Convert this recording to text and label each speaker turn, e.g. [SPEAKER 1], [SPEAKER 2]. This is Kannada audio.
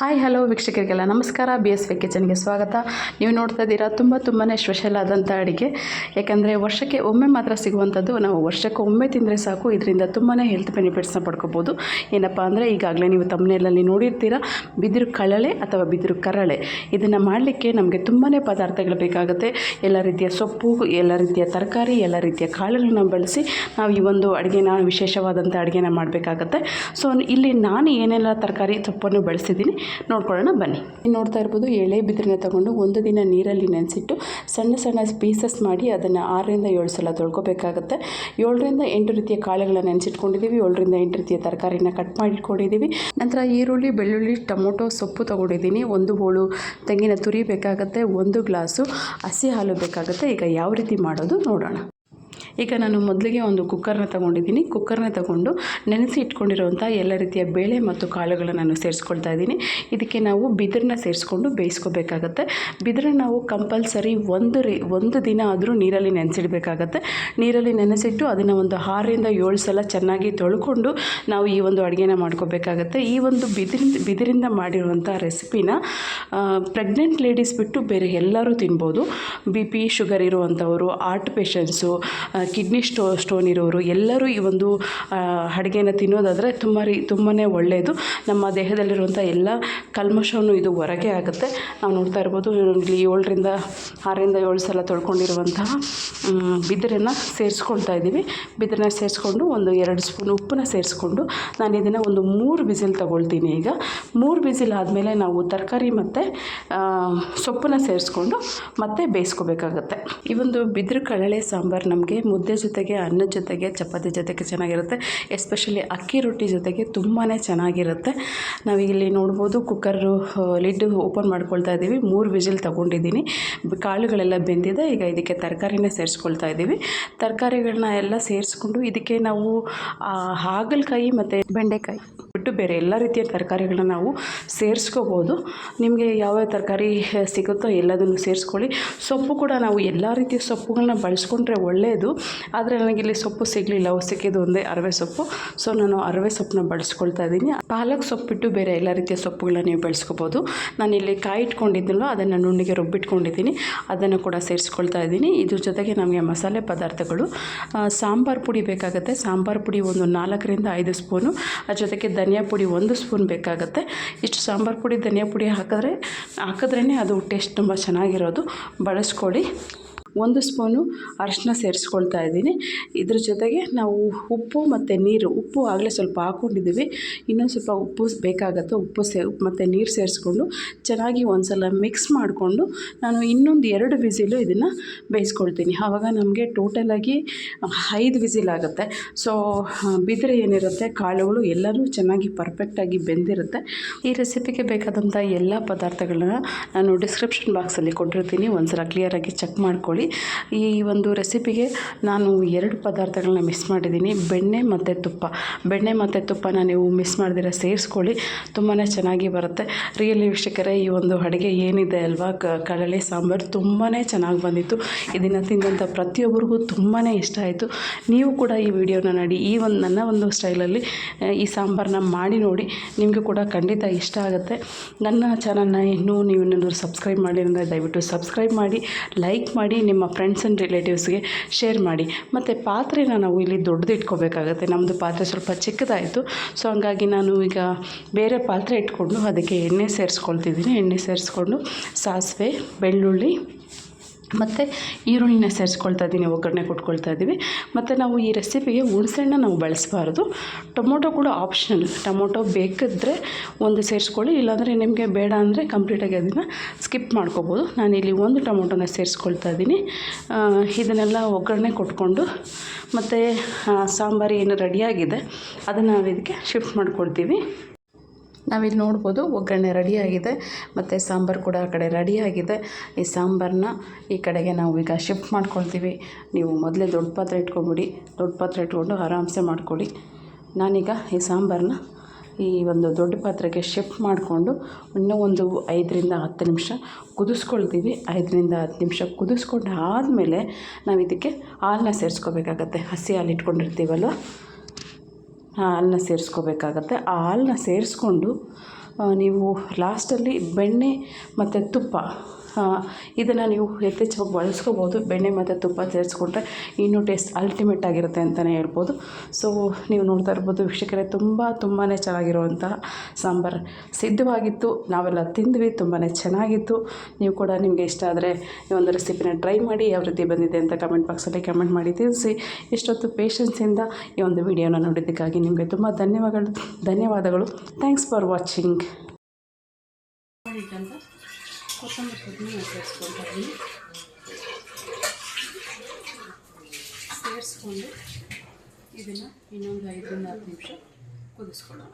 [SPEAKER 1] ಹಾಯ್ ಹಲೋ ವೀಕ್ಷಕರಿಗೆಲ್ಲ ನಮಸ್ಕಾರ. BSV ಕಿಚನ್ಗೆ ಸ್ವಾಗತ. ನೀವು ನೋಡ್ತಾ ಇದ್ದೀರಾ ತುಂಬಾ ಸ್ಪೆಷಲ್ ಆದಂಥ ಅಡುಗೆ. ಯಾಕಂದರೆ ವರ್ಷಕ್ಕೆ ಒಮ್ಮೆ ಮಾತ್ರ ಸಿಗುವಂಥದ್ದು. ನಾವು ವರ್ಷಕ್ಕೆ ಒಮ್ಮೆ ತಿಂದರೆ ಸಾಕು, ಇದರಿಂದ ತುಂಬಾ ಹೆಲ್ತ್ ಬೆನಿಫಿಟ್ಸ್ನ ಪಡ್ಕೋಬೋದು. ಏನಪ್ಪ ಅಂದರೆ ಈಗಾಗಲೇ ನೀವು ತಮ್ಮನೇಲಲ್ಲಿ ನೋಡಿರ್ತೀರ, ಬಿದಿರು ಕಳಲೆ ಅಥವಾ ಬಿದಿರು ಕರಳೆ. ಇದನ್ನು ಮಾಡಲಿಕ್ಕೆ ನಮಗೆ ತುಂಬಾ ಪದಾರ್ಥಗಳು ಬೇಕಾಗುತ್ತೆ. ಎಲ್ಲ ರೀತಿಯ ಸೊಪ್ಪು, ಎಲ್ಲ ರೀತಿಯ ತರಕಾರಿ, ಎಲ್ಲ ರೀತಿಯ ಕಾಳುಗಳನ್ನ ಬಳಸಿ ನಾವು ಈ ಒಂದು ಅಡುಗೆನ, ವಿಶೇಷವಾದಂಥ ಅಡುಗೆನ ಮಾಡಬೇಕಾಗತ್ತೆ. ಸೊ ಇಲ್ಲಿ ನಾನು ಏನೆಲ್ಲ ತರಕಾರಿ ಸೊಪ್ಪನ್ನು ಬಳಸಿದ್ದೀನಿ ನೋಡ್ಕೊಳ್ಳೋಣ ಬನ್ನಿ. ನೋಡ್ತಾ ಇರ್ಬೋದು, ಎಳೆ ಬಿದಿರನ್ನ ತಗೊಂಡು ಒಂದು ದಿನ ನೀರಲ್ಲಿ ನೆನೆಸಿಟ್ಟು ಸಣ್ಣ ಸಣ್ಣ ಪೀಸಸ್ ಮಾಡಿ ಅದನ್ನು 6 ರಿಂದ 7 ಸಲ ತೊಳ್ಕೊಬೇಕಾಗುತ್ತೆ. 7 ರಿಂದ 8 ರೀತಿಯ ಕಾಳುಗಳನ್ನ ನೆನೆಸಿಟ್ಕೊಂಡಿದ್ದೀವಿ. 7 ರಿಂದ 8 ರೀತಿಯ ತರಕಾರಿನ ಕಟ್ ಮಾಡಿಟ್ಕೊಂಡಿದ್ದೀವಿ. ನಂತರ ಈರುಳ್ಳಿ, ಬೆಳ್ಳುಳ್ಳಿ, ಟೊಮೊಟೊ, ಸೊಪ್ಪು ತೊಗೊಂಡಿದ್ದೀನಿ. 1 ಹೋಳು ತೆಂಗಿನ ತುರಿ ಬೇಕಾಗುತ್ತೆ. 1 ಗ್ಲಾಸು ಹಸಿ ಹಾಲು ಬೇಕಾಗುತ್ತೆ. ಈಗ ಯಾವ ರೀತಿ ಮಾಡೋದು ನೋಡೋಣ. ಈಗ ನಾನು ಮೊದಲಿಗೆ ಒಂದು ಕುಕ್ಕರ್ನ ತೊಗೊಂಡಿದ್ದೀನಿ. ಕುಕ್ಕರ್ನ ತೊಗೊಂಡು ನೆನೆಸಿ ಇಟ್ಕೊಂಡಿರುವಂಥ ಎಲ್ಲ ರೀತಿಯ ಬೇಳೆ ಮತ್ತು ಕಾಳುಗಳನ್ನು ನಾನು ಸೇರಿಸ್ಕೊಳ್ತಾ ಇದ್ದೀನಿ. ಇದಕ್ಕೆ ನಾವು ಬಿದಿರನ್ನ ಸೇರಿಸ್ಕೊಂಡು ಬೇಯಿಸ್ಕೋಬೇಕಾಗತ್ತೆ. ಬಿದಿರನ್ನ ನಾವು ಕಂಪಲ್ಸರಿ ಒಂದು ದಿನ ಆದರೂ ನೀರಲ್ಲಿ ನೆನೆಸಿಡಬೇಕಾಗತ್ತೆ. ನೀರಲ್ಲಿ ನೆನೆಸಿಟ್ಟು ಅದನ್ನು ಒಂದು 6 ರಿಂದ 7 ಸಲ ಚೆನ್ನಾಗಿ ತೊಳ್ಕೊಂಡು ನಾವು ಈ ಒಂದು ಅಡುಗೆನ ಮಾಡ್ಕೋಬೇಕಾಗತ್ತೆ. ಈ ಒಂದು ಬಿದಿರಿಂದ ಮಾಡಿರುವಂಥ ರೆಸಿಪಿನ ಪ್ರೆಗ್ನೆಂಟ್ ಲೇಡೀಸ್ ಬಿಟ್ಟು ಬೇರೆ ಎಲ್ಲರೂ ತಿನ್ಬೋದು. BP ಶುಗರ್ ಇರುವಂಥವರು, ಹಾರ್ಟ್ ಪೇಷಂಟ್ಸು, ಕಿಡ್ನಿ ಸ್ಟೋನ್ ಇರೋರು ಎಲ್ಲರೂ ಈ ಒಂದು ಅಡುಗೆನ ತಿನ್ನೋದಾದರೆ ತುಂಬಾ ಒಳ್ಳೆಯದು. ನಮ್ಮ ದೇಹದಲ್ಲಿರುವಂಥ ಎಲ್ಲ ಕಲ್ಮಶವನ್ನು ಇದು ಹೊರಗೆ ಆಗುತ್ತೆ. ನಾವು ನೋಡ್ತಾ ಇರ್ಬೋದು, ಇಲ್ಲಿ 6 ರಿಂದ 7 ಸಲ ತೊಳ್ಕೊಂಡಿರುವಂತಹ ಬಿದಿರನ್ನು ಸೇರಿಸ್ಕೊಳ್ತಾ ಇದ್ದೀವಿ. ಬಿದಿರನ್ನ ಸೇರಿಸ್ಕೊಂಡು ಒಂದು 2 ಸ್ಪೂನ್ ಉಪ್ಪನ್ನ ಸೇರಿಸ್ಕೊಂಡು ನಾನು ಇದನ್ನು ಒಂದು 3 ವಿಸಿಲ್ ತಗೊಳ್ತೀನಿ. ಈಗ 3 ವಿಸಿಲ್ ಆದಮೇಲೆ ನಾವು ತರಕಾರಿ ಮತ್ತು ಸೊಪ್ಪನ್ನ ಸೇರಿಸ್ಕೊಂಡು ಮತ್ತೆ ಬೇಯಿಸ್ಕೋಬೇಕಾಗತ್ತೆ. ಈ ಒಂದು ಬಿದಿರು ಕಳಲೆ ಸಾಂಬಾರು ನಮಗೆ ಮುದ್ದೆ ಜೊತೆಗೆ, ಅನ್ನದ ಜೊತೆಗೆ, ಚಪಾತಿ ಜೊತೆಗೆ ಚೆನ್ನಾಗಿರುತ್ತೆ. ಎಸ್ಪೆಷಲಿ ಅಕ್ಕಿ ರೊಟ್ಟಿ ಜೊತೆಗೆ ತುಂಬಾ ಚೆನ್ನಾಗಿರುತ್ತೆ. ನಾವಿಲ್ಲಿ ನೋಡ್ಬೋದು, ಕುಕ್ಕರು ಲಿಡ್ ಓಪನ್ ಮಾಡ್ಕೊಳ್ತಾ ಇದ್ದೀವಿ. 3 ವಿಸಿಲ್ ತೊಗೊಂಡಿದ್ದೀನಿ. ಕಾಳುಗಳೆಲ್ಲ ಬೆಂದಿದೆ. ಈಗ ಇದಕ್ಕೆ ತರಕಾರಿನ ಸೇರಿಸ್ಕೊಳ್ತಾ ಇದ್ದೀವಿ. ತರಕಾರಿಗಳನ್ನ ಎಲ್ಲ ಸೇರಿಸ್ಕೊಂಡು ಇದಕ್ಕೆ ನಾವು ಹಾಗಲಕಾಯಿ ಮತ್ತು ಬೆಂಡೆಕಾಯಿ ಬಿಟ್ಟು ಬೇರೆ ಎಲ್ಲ ರೀತಿಯ ತರಕಾರಿಗಳನ್ನ ನಾವು ಸೇರಿಸ್ಕೋಬೋದು. ನಿಮಗೆ ಯಾವ್ಯಾವ ತರಕಾರಿ ಸಿಗುತ್ತೋ ಎಲ್ಲದನ್ನು ಸೇರಿಸ್ಕೊಳ್ಳಿ. ಸೊಪ್ಪು ಕೂಡ ನಾವು ಎಲ್ಲ ರೀತಿಯ ಸೊಪ್ಪುಗಳನ್ನ ಬಳಸ್ಕೊಂಡ್ರೆ ಒಳ್ಳೆಯದು. ಆದರೆ ನನಗಿಲ್ಲಿ ಸೊಪ್ಪು ಸಿಗಲಿಲ್ಲ, ಸಿಕ್ಕಿದ್ದು ಒಂದೇ ಅರವೆ ಸೊಪ್ಪು. ಸೊ ನಾನು ಅರವೆ ಸೊಪ್ಪನ್ನ ಬಳಸ್ಕೊಳ್ತಾ ಇದ್ದೀನಿ. ಪಾಲಕ್ ಸೊಪ್ಪು ಬಿಟ್ಟು ಬೇರೆ ಎಲ್ಲ ರೀತಿಯ ಸೊಪ್ಪುಗಳನ್ನ ನೀವು ಬಳಸ್ಕೋಬೋದು. ನಾನಿಲ್ಲಿ ಕಾಯಿ ಇಟ್ಕೊಂಡಿದ್ದೀನೋ ಅದನ್ನು ನುಣ್ಣಿಗೆ ರುಬ್ಬಿಟ್ಕೊಂಡಿದ್ದೀನಿ, ಅದನ್ನು ಕೂಡ ಸೇರಿಸ್ಕೊಳ್ತಾ ಇದ್ದೀನಿ. ಇದ್ರ ಜೊತೆಗೆ ನಮಗೆ ಮಸಾಲೆ ಪದಾರ್ಥಗಳು, ಸಾಂಬಾರು ಪುಡಿ ಬೇಕಾಗುತ್ತೆ. ಸಾಂಬಾರು ಪುಡಿ ಒಂದು 4 ರಿಂದ 5 ಸ್ಪೂನು. ಅದ್ರ ಜೊತೆಗೆ ಧನಿಯಾ ಪುಡಿ 1 ಸ್ಪೂನ್ ಬೇಕಾಗುತ್ತೆ. ಇಷ್ಟು ಸಾಂಬಾರು ಪುಡಿ, ಧನಿಯಾ ಪುಡಿ ಹಾಕಿದ್ರೇ ಅದು ಟೇಸ್ಟ್ ತುಂಬ ಚೆನ್ನಾಗಿರೋದು. ಬಳಸ್ಕೊಳ್ಳಿ. 1 ಸ್ಪೂನು ಅರಿಶಿನ ಸೇರಿಸ್ಕೊಳ್ತಾ ಇದ್ದೀನಿ. ಇದ್ರ ಜೊತೆಗೆ ನಾವು ಉಪ್ಪು ಮತ್ತು ನೀರು, ಉಪ್ಪು ಆಗಲೇ ಸ್ವಲ್ಪ ಹಾಕ್ಕೊಂಡಿದ್ದೀವಿ, ಇನ್ನೊಂದು ಸ್ವಲ್ಪ ಉಪ್ಪು ಬೇಕಾಗುತ್ತೆ. ಉಪ್ಪು ಮತ್ತು ನೀರು ಸೇರಿಸ್ಕೊಂಡು ಚೆನ್ನಾಗಿ ಒಂದು ಸಲ ಮಿಕ್ಸ್ ಮಾಡಿಕೊಂಡು ನಾನು ಇನ್ನೊಂದು 2 ವಿಸಿಲು ಇದನ್ನು ಬೇಯಿಸ್ಕೊಳ್ತೀನಿ. ಆವಾಗ ನಮಗೆ ಟೋಟಲಾಗಿ 5 ವಿಸಿಲ್ ಆಗುತ್ತೆ. ಸೊ ಬಿದಿರು ಏನಿರುತ್ತೆ, ಕಾಳುಗಳು ಎಲ್ಲನೂ ಚೆನ್ನಾಗಿ ಪರ್ಫೆಕ್ಟಾಗಿ ಬೆಂದಿರುತ್ತೆ. ಈ ರೆಸಿಪಿಗೆ ಬೇಕಾದಂಥ ಎಲ್ಲ ಪದಾರ್ಥಗಳನ್ನ ನಾನು ಡಿಸ್ಕ್ರಿಪ್ಷನ್ ಬಾಕ್ಸಲ್ಲಿ ಕೊಟ್ಟಿರ್ತೀನಿ. ಒಂದು ಸಲ ಕ್ಲಿಯರಾಗಿ ಚೆಕ್ ಮಾಡ್ಕೊಳ್ಳಿ. ಈ ಒಂದು ರೆಸಿಪಿಗೆ ನಾನು 2 ಪದಾರ್ಥಗಳನ್ನ ಮಿಸ್ ಮಾಡಿದ್ದೀನಿ, ಬೆಣ್ಣೆ ಮತ್ತು ತುಪ್ಪ. ಬೆಣ್ಣೆ ಮತ್ತು ತುಪ್ಪನ ನೀವು ಮಿಸ್ ಮಾಡಿದಿರ ಸೇರಿಸ್ಕೊಳ್ಳಿ, ತುಂಬಾ ಚೆನ್ನಾಗಿ ಬರುತ್ತೆ. ರಿಯಲಿ ವೀಕ್ಷಕರೇ, ಈ ಒಂದು ಅಡುಗೆ ಏನಿದೆ ಅಲ್ವಾ, ಕಳಲೆ ಸಾಂಬಾರು ತುಂಬಾ ಚೆನ್ನಾಗಿ ಬಂದಿತ್ತು. ಇದನ್ನು ತಿಂದಂಥ ಪ್ರತಿಯೊಬ್ಬರಿಗೂ ತುಂಬಾ ಇಷ್ಟ ಆಯಿತು. ನೀವು ಕೂಡ ಈ ವಿಡಿಯೋನ ನೋಡಿ, ನನ್ನ ಒಂದು ಸ್ಟೈಲಲ್ಲಿ ಈ ಸಾಂಬಾರನ್ನ ಮಾಡಿ ನೋಡಿ, ನಿಮಗೂ ಕೂಡ ಖಂಡಿತ ಇಷ್ಟ ಆಗುತ್ತೆ. ನನ್ನ ಚಾನಲ್ನ ನೀವೇನಾದರೂ ಸಬ್ಸ್ಕ್ರೈಬ್ ಮಾಡಿದ್ರೆ ದಯವಿಟ್ಟು ಸಬ್ಸ್ಕ್ರೈಬ್ ಮಾಡಿ, ಲೈಕ್ ಮಾಡಿ, ನಿಮ್ಮ ಫ್ರೆಂಡ್ಸ್ ಆ್ಯಂಡ್ ರಿಲೇಟಿವ್ಸ್ಗೆ ಶೇರ್ ಮಾಡಿ. ಮತ್ತು ಪಾತ್ರೆನ ನಾವು ಇಲ್ಲಿ ದೊಡ್ಡದು ಇಟ್ಕೋಬೇಕಾಗತ್ತೆ. ನಮ್ಮದು ಪಾತ್ರೆ ಸ್ವಲ್ಪ ಚಿಕ್ಕದಾಯಿತು. ಸೊ ಹಂಗಾಗಿ ನಾನು ಈಗ ಬೇರೆ ಪಾತ್ರೆ ಇಟ್ಕೊಂಡು ಅದಕ್ಕೆ ಎಣ್ಣೆ ಸೇರಿಸ್ಕೊಳ್ತಿದ್ದೀನಿ. ಎಣ್ಣೆ ಸೇರಿಸ್ಕೊಂಡು ಸಾಸಿವೆ, ಬೆಳ್ಳುಳ್ಳಿ ಮತ್ತು ಈರುಳ್ಳಿನ ಸೇರಿಸ್ಕೊಳ್ತಾ ಇದ್ದೀನಿ, ಒಗ್ಗರಣೆ ಕೊಟ್ಕೊಳ್ತಾ ಇದ್ದೀವಿ. ಮತ್ತು ನಾವು ಈ ರೆಸಿಪಿಗೆ ಹುಣಸೆಹಣ್ಣ ನಾವು ಬಳಸಬಾರ್ದು. ಟೊಮೊಟೊ ಕೂಡ ಆಪ್ಷನಲ್. ಟೊಮೊಟೊ ಬೇಕಿದ್ದರೆ ಒಂದು ಸೇರಿಸ್ಕೊಳ್ಳಿ, ಇಲ್ಲಾಂದರೆ ನಿಮಗೆ ಬೇಡ ಅಂದರೆ ಕಂಪ್ಲೀಟಾಗಿ ಅದನ್ನು ಸ್ಕಿಪ್ ಮಾಡ್ಕೋಬೋದು. ನಾನಿಲ್ಲಿ 1 ಟೊಮೊಟೊನ ಸೇರಿಸ್ಕೊಳ್ತಾ ಇದ್ದೀನಿ. ಇದನ್ನೆಲ್ಲ ಒಗ್ಗರಣೆ ಕೊಟ್ಕೊಂಡು ಮತ್ತು ಸಾಂಬಾರು ಏನು ರೆಡಿಯಾಗಿದೆ ಅದನ್ನು ನಾವು ಇದಕ್ಕೆ ಶಿಫ್ಟ್ ಮಾಡ್ಕೊಳ್ತೀವಿ. ನಾವಿಲ್ಲಿ ನೋಡ್ಬೋದು, ಒಗ್ಗರಣೆ ರೆಡಿಯಾಗಿದೆ ಮತ್ತು ಸಾಂಬಾರು ಕೂಡ ಆ ಕಡೆ ರೆಡಿಯಾಗಿದೆ. ಈ ಸಾಂಬಾರನ್ನ ಈ ಕಡೆಗೆ ನಾವು ಈಗ ಶಿಫ್ಟ್ ಮಾಡ್ಕೊಳ್ತೀವಿ. ನೀವು ಮೊದಲೇ ದೊಡ್ಡ ಪಾತ್ರೆ ಇಟ್ಕೊಂಬಿಡಿ, ದೊಡ್ಡ ಪಾತ್ರೆ ಇಟ್ಕೊಂಡು ಆರಾಮ್ಸೆ ಮಾಡ್ಕೊಳ್ಳಿ. ನಾನೀಗ ಈ ಸಾಂಬಾರನ್ನ ಈ ಒಂದು ದೊಡ್ಡ ಪಾತ್ರೆಗೆ ಶಿಫ್ಟ್ ಮಾಡಿಕೊಂಡು ಇನ್ನೂ ಒಂದು 5 ರಿಂದ 10 ನಿಮಿಷ ಕುದಿಸ್ಕೊಳ್ತೀವಿ. 5 ರಿಂದ 10 ನಿಮಿಷ ಕುದಿಸ್ಕೊಂಡು ಆದಮೇಲೆ ನಾವು ಇದಕ್ಕೆ ಹಾಲನ್ನ ಸೇರಿಸ್ಕೋಬೇಕಾಗತ್ತೆ. ಹಸಿ ಹಾಲು ಇಟ್ಕೊಂಡಿರ್ತೀವಲ್ವ, ಹಾಲನ್ನ ಸೇರಿಸ್ಕೋಬೇಕಾಗತ್ತೆ. ಆ ಹಾಲನ್ನ ಸೇರಿಸ್ಕೊಂಡು ನೀವು ಲಾಸ್ಟಲ್ಲಿ ಬೆಣ್ಣೆ ಮತ್ತು ತುಪ್ಪ ಇದನ್ನು ನೀವು ಯಥೇಚ್ಛವಾಗಿ ಬಳಸ್ಕೋಬೋದು. ಬೆಣ್ಣೆ ಮತ್ತು ತುಪ್ಪ ಸೇರಿಸ್ಕೊಂಡ್ರೆ ಇನ್ನೂ ಟೇಸ್ಟ್ ಅಲ್ಟಿಮೇಟ್ ಆಗಿರುತ್ತೆ ಅಂತಲೇ ಹೇಳ್ಬೋದು. ಸೊ ನೀವು ನೋಡ್ತಾ ಇರ್ಬೋದು ವೀಕ್ಷಕರೇ, ತುಂಬಾ ಚೆನ್ನಾಗಿರುವಂತಹ ಸಾಂಬಾರು ಸಿದ್ಧವಾಗಿತ್ತು. ನಾವೆಲ್ಲ ತಿಂದ್ವಿ, ತುಂಬಾ ಚೆನ್ನಾಗಿತ್ತು. ನೀವು ಕೂಡ ನಿಮಗೆ ಇಷ್ಟ ಆದರೆ ಈ ಒಂದು ರೆಸಿಪಿನ ಟ್ರೈ ಮಾಡಿ. ಯಾವ ರೀತಿ ಬಂದಿದೆ ಅಂತ ಕಮೆಂಟ್ ಬಾಕ್ಸಲ್ಲಿ ಕಮೆಂಟ್ ಮಾಡಿ ತಿಳಿಸಿ. ಇಷ್ಟೊತ್ತು ಪೇಷನ್ಸಿಂದ ಈ ಒಂದು ವಿಡಿಯೋನ ನೋಡಿದ್ದಕ್ಕಾಗಿ ನಿಮಗೆ ತುಂಬ ಧನ್ಯವಾದಗಳು. Thanks for watching. ಕೊತ್ತಂಬರಿ ಸೊಪ್ಪನ್ನು ಸೇರಿಸ್ಕೊಂಡು ಇದನ್ನು ಇನ್ನೊಂದು 5 ರಿಂದ 10 ನಿಮಿಷ ಕುದಿಸ್ಕೊಳ್ಳೋಣ.